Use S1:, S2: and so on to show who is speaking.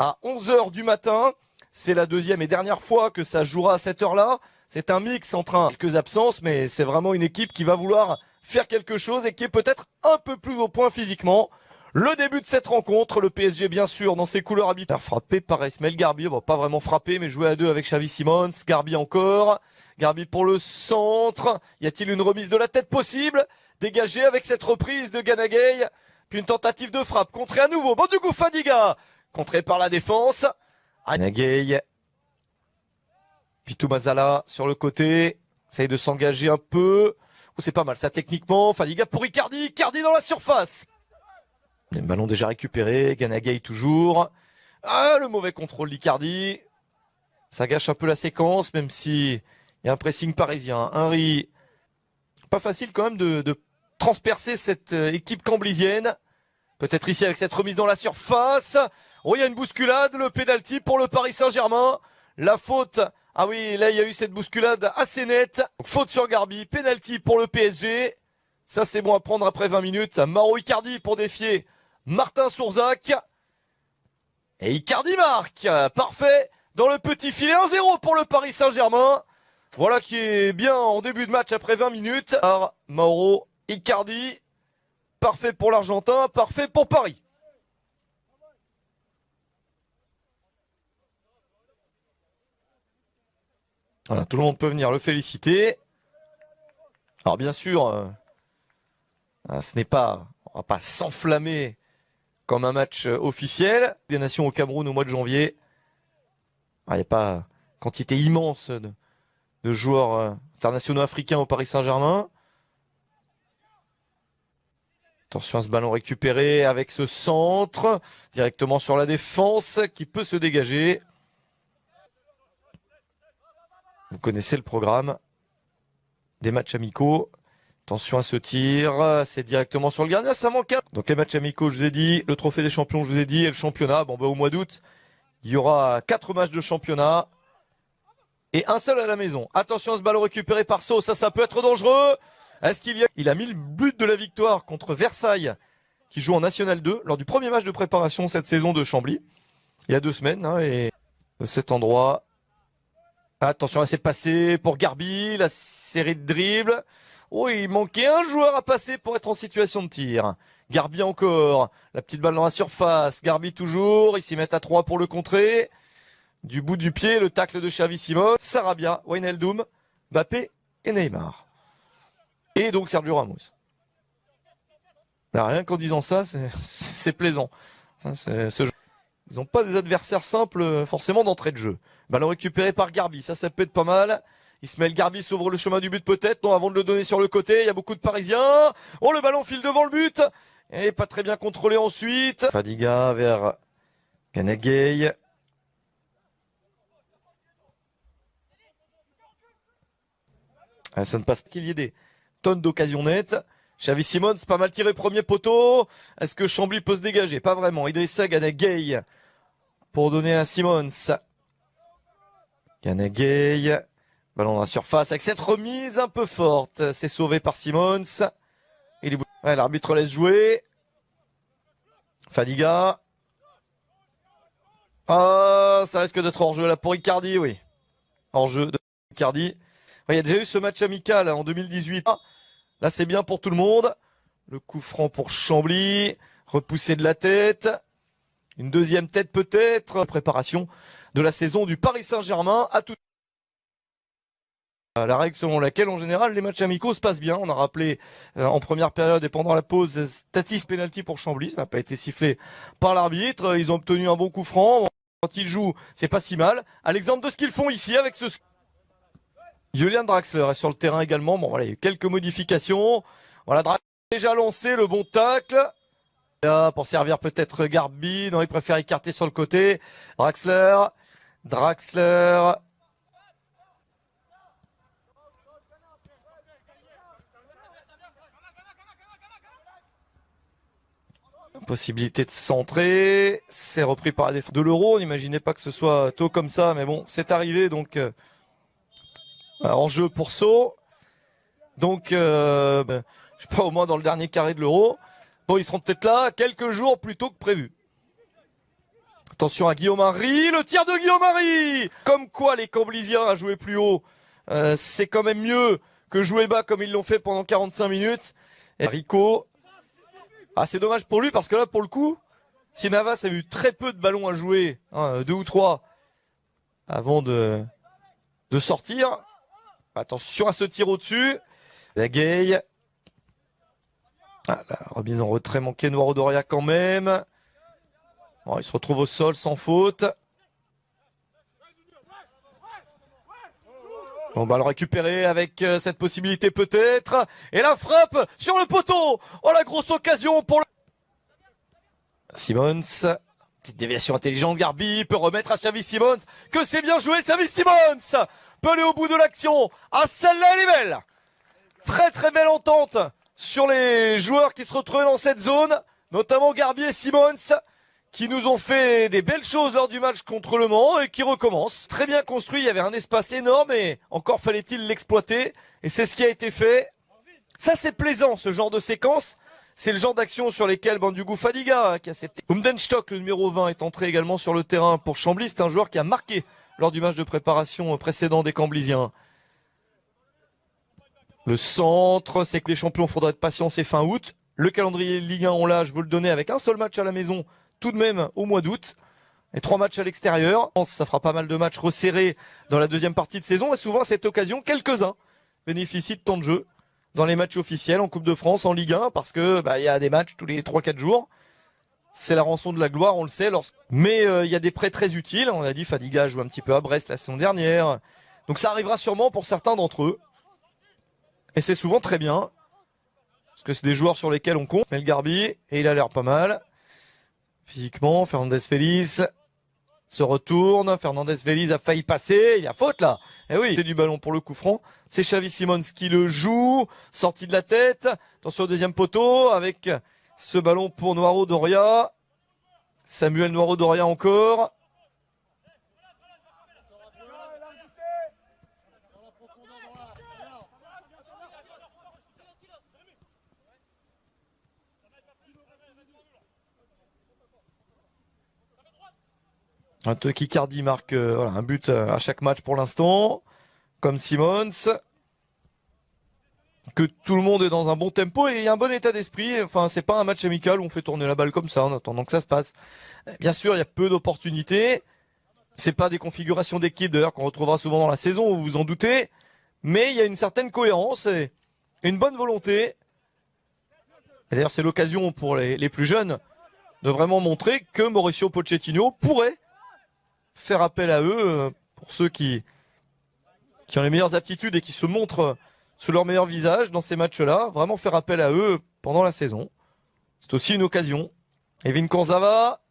S1: à 11 h du matin. C'est la deuxième et dernière fois que ça jouera à cette heure-là. C'est un mix entre quelques absences, mais c'est vraiment une équipe qui va vouloir faire quelque chose et qui est peut-être un peu plus au point physiquement. Le début de cette rencontre, le PSG bien sûr dans ses couleurs habituelles. Frappé par Ismaël Garbi, bon, pas vraiment frappé mais joué à deux avec Xavi Simons. Garbi encore, Garbi pour le centre. Y a-t-il une remise de la tête possible? Dégagé avec cette reprise de Gana Gueye. Puis une tentative de frappe, contrée à nouveau. Bon du coup Fadiga, contré par la défense. Gana Gueye. Pitou Mazala sur le côté, essaye de s'engager un peu. Oh, c'est pas mal ça techniquement. Fadiga pour Icardi, Icardi dans la surface. Le ballon déjà récupéré, Gana Gueye toujours. Ah, le mauvais contrôle d'Icardi. Ça gâche un peu la séquence, même si il y a un pressing parisien. Henry, pas facile quand même de transpercer cette équipe camblisienne. Peut-être ici avec cette remise dans la surface. Oh, il y a une bousculade, le pénalty pour le Paris Saint-Germain. La faute, ah oui, là il y a eu cette bousculade assez nette. Faute sur Garbi, pénalty pour le PSG. Ça c'est bon à prendre après 20 minutes. Mauro Icardi pour défier Martin Sourzac. Et Icardi marque. Parfait. Dans le petit filet 1-0 pour le Paris Saint-Germain. Voilà qui est bien en début de match après 20 minutes. Alors, Mauro Icardi. Parfait pour l'Argentin. Parfait pour Paris. Voilà, tout le monde peut venir le féliciter. Alors bien sûr, ce n'est pas, on va pas s'enflammer comme un match officiel. Des Nations au Cameroun au mois de janvier. Il n'y a pas quantité immense de joueurs internationaux africains au Paris Saint-Germain. Attention à ce ballon récupéré avec ce centre. Directement sur la défense qui peut se dégager. Vous connaissez le programme des matchs amicaux. Attention à ce tir, c'est directement sur le gardien, ça manque. Donc les matchs amicaux, je vous ai dit, le trophée des champions, je vous ai dit, et le championnat. Bon, au mois d'août, il y aura 4 matchs de championnat et un seul à la maison. Attention à ce ballon récupéré par Sceaux, ça peut être dangereux. Est-ce qu'il y a... Il a mis le but de la victoire contre Versailles, qui joue en National 2, lors du premier match de préparation cette saison de Chambly, il y a 2 semaines, et de cet endroit... Attention à cette passée pour Garbi, la série de dribbles. Oh, il manquait un joueur à passer pour être en situation de tir. Garbi encore, la petite balle dans la surface. Garbi toujours, ils s'y mettent à 3 pour le contrer. Du bout du pied, le tacle de Xavi Simons, Sarabia, Wijnaldum, Mbappé et Neymar. Et donc Sergio Ramos. Là, rien qu'en disant ça, c'est plaisant. Ce jeu. Ils n'ont pas des adversaires simples forcément d'entrée de jeu. Ballon récupéré par Garbi, ça peut être pas mal. Ismaël Garbi s'ouvre le chemin du but peut-être. Non, avant de le donner sur le côté, il y a beaucoup de Parisiens. Oh, le ballon file devant le but. Et pas très bien contrôlé ensuite. Fadiga vers Gana Gueye. Ça ne passe pas qu'il y ait des tonnes d'occasions nettes. Xavi Simons, pas mal tiré premier poteau. Est-ce que Chambly peut se dégager? Pas vraiment. Idrissa Gana Gueye pour donner à Simons. Gana Gueye. Ballon dans la surface avec cette remise un peu forte. C'est sauvé par Simons. Ouais, l'arbitre laisse jouer. Fadiga. Ah, ça risque d'être hors-jeu là pour Icardi, oui. Hors-jeu de Icardi. Il y a déjà eu ce match amical en 2018. Là, c'est bien pour tout le monde. Le coup franc pour Chambly. Repoussé de la tête. Une deuxième tête peut-être. Préparation de la saison du Paris Saint-Germain. À tout. La règle selon laquelle, en général, les matchs amicaux se passent bien. On a rappelé en première période et pendant la pause, statistique pénalty pour Chambly. Ça n'a pas été sifflé par l'arbitre. Ils ont obtenu un bon coup franc. Quand ils jouent, c'est pas si mal. À l'exemple de ce qu'ils font ici avec ce... Julian Draxler est sur le terrain également. Bon, voilà, il y a eu quelques modifications. Voilà, Draxler a déjà lancé le bon tacle. Là, pour servir peut-être Garbi. Non, il préfère écarter sur le côté. Draxler. Possibilité de centrer. C'est repris par la défense de l'Euro. On n'imaginait pas que ce soit tôt comme ça. Mais bon, c'est arrivé. Donc... en jeu pour Sceaux. Donc, je sais pas, au moins dans le dernier carré de l'Euro. Bon, ils seront peut-être là quelques jours plus tôt que prévu. Attention à Guillaume Henry, le tir de Guillaume Henry. Comme quoi les Camblisiens à jouer plus haut, c'est quand même mieux que jouer bas comme ils l'ont fait pendant 45 minutes. Et Rico, c'est dommage pour lui parce que là pour le coup, si Navas a eu très peu de ballons à jouer, 2 ou 3, avant de sortir. Attention à ce tir au-dessus. La Gay. La remise en retrait manquée, Noiro Doria quand même. Bon, il se retrouve au sol sans faute. On va le récupérer avec cette possibilité peut-être. Et la frappe sur le poteau. Oh, la grosse occasion pour le... Simons. Petite déviation intelligente, Garbi peut remettre à Xavi Simons. Que c'est bien joué, Xavi Simons peut aller au bout de l'action. Celle-là, elle est belle. Très très belle entente sur les joueurs qui se retrouvaient dans cette zone, notamment Garbi et Simons, qui nous ont fait des belles choses lors du match contre Le Mans et qui recommencent. Très bien construit, il y avait un espace énorme et encore fallait-il l'exploiter. Et c'est ce qui a été fait. Ça c'est plaisant, ce genre de séquence. C'est le genre d'action sur lesquelles Bandiougou Fadiga, qui a cette... Umdenstock, le numéro 20, est entré également sur le terrain pour Chambly. C'est un joueur qui a marqué lors du match de préparation précédent des Camblisiens. Le centre, c'est que les champions, faudra être patient, c'est fin août. Le calendrier Ligue 1, on l'a, je veux le donner avec un seul match à la maison, tout de même au mois d'août. Et 3 matchs à l'extérieur. Ça fera pas mal de matchs resserrés dans la deuxième partie de saison. Et souvent, à cette occasion, quelques-uns bénéficient de temps de jeu dans les matchs officiels en Coupe de France, en Ligue 1, parce que y a des matchs tous les 3-4 jours. C'est la rançon de la gloire, on le sait. Mais il y a des prêts très utiles. On a dit Fadiga joue un petit peu à Brest la saison dernière. Donc ça arrivera sûrement pour certains d'entre eux. Et c'est souvent très bien. Parce que c'est des joueurs sur lesquels on compte. Mais le Garbi, et il a l'air pas mal. Physiquement, Fernandez Félix se retourne. Fernandez Félix a failli passer. Il y a faute là. Eh oui, c'est du ballon pour le coup franc. C'est Xavi Simons qui le joue. Sortie de la tête. Attention au deuxième poteau avec ce ballon pour Noiro Doria. Samuel Noiro Doria encore. Un Icardi marque un but à chaque match pour l'instant, comme Simons. Que tout le monde est dans un bon tempo et il y a un bon état d'esprit. Enfin, c'est pas un match amical où on fait tourner la balle comme ça en attendant que ça se passe. Bien sûr, il y a peu d'opportunités. C'est pas des configurations d'équipe d'ailleurs qu'on retrouvera souvent dans la saison, vous vous en doutez. Mais il y a une certaine cohérence et une bonne volonté. D'ailleurs, c'est l'occasion pour les plus jeunes de vraiment montrer que Mauricio Pochettino pourrait faire appel à eux, pour ceux qui ont les meilleures aptitudes et qui se montrent sous leur meilleur visage dans ces matchs-là, vraiment faire appel à eux pendant la saison. C'est aussi une occasion. Levin Kurzawa